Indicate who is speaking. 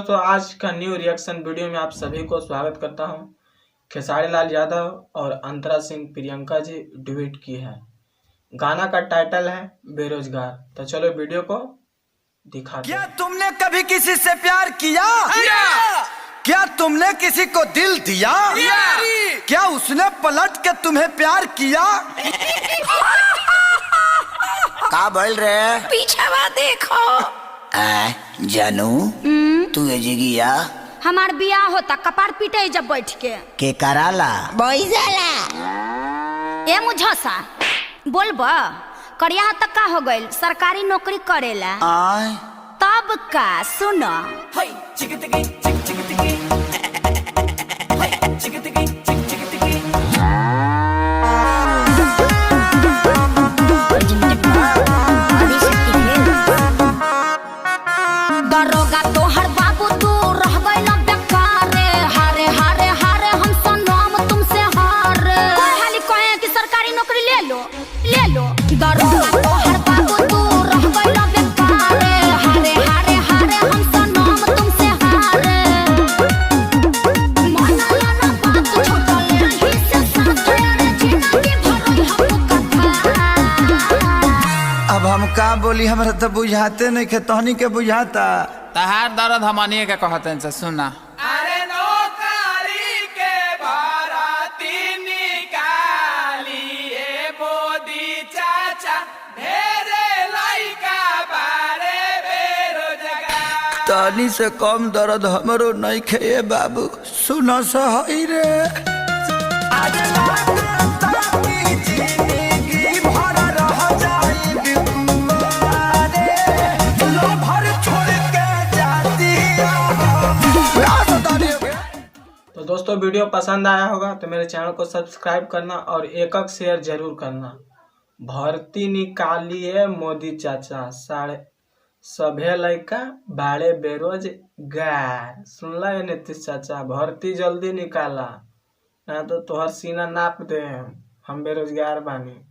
Speaker 1: दोस्तों, आज का न्यू रिएक्शन वीडियो में आप सभी को स्वागत करता हूं। खेसारी लाल यादव और अंतरा सिंह प्रियंका जी ड्यूट की है। गाना का टाइटल है बेरोजगार। तो चलो वीडियो को दिखाते
Speaker 2: क्या
Speaker 1: हैं।
Speaker 2: तुमने कभी किसी से प्यार किया? क्या तुमने किसी को दिल दिया? क्या उसने पलट के तुम्हें प्यार किया? का बोल रहे?
Speaker 3: पीछे देखो।
Speaker 2: जानू तू एजिगिया
Speaker 3: हमार बियाह होता कपार पीटे जब बैठ के
Speaker 2: कराला
Speaker 3: बैजाला। ए मुझसा बोलबा करिया तक का हो गइल, सरकारी नौकरी करेला
Speaker 2: आय
Speaker 3: तब का सुनो। दरोगा तोहर बाबू तू रह गइल बेकार रे। हारे हारे हारे हम सनम तुमसे हारे। कोई हाली कहे कि सरकारी नौकरी ले लो ले लो। दरोगा तोहर बाबू तू रह गइल बेकार रे। हारे हारे हारे हम सनम तुमसे हारे। मनला ना बात छोटा ले ही से साथ रे जिंदगी भर हम कथा।
Speaker 2: अब हम का बोली, हमरा तो बुझाते नहीं के तहनी के बुझाता।
Speaker 4: तहार दर्द हमनी के कहते से सुना।
Speaker 5: अरे नौकरी के भराती निकालिए मोदी चाचा, ढेरे लइका बारे बेरोजगार।
Speaker 2: तहनी से कम दर्द हमरो नहीं खे बाबू, सुना सही रे।
Speaker 1: तो दोस्तों, वीडियो पसंद आया होगा तो मेरे चैनल को सब्सक्राइब करना और एक शेयर जरूर करना। भर्ती निकालिए मोदी चाचा, सभे लइका बाड़े बेरोजगार। सुनला है नीतीश चाचा, भर्ती जल्दी निकाला ना तो तोहर सीना नाप दे। हम बेरोजगार बानी।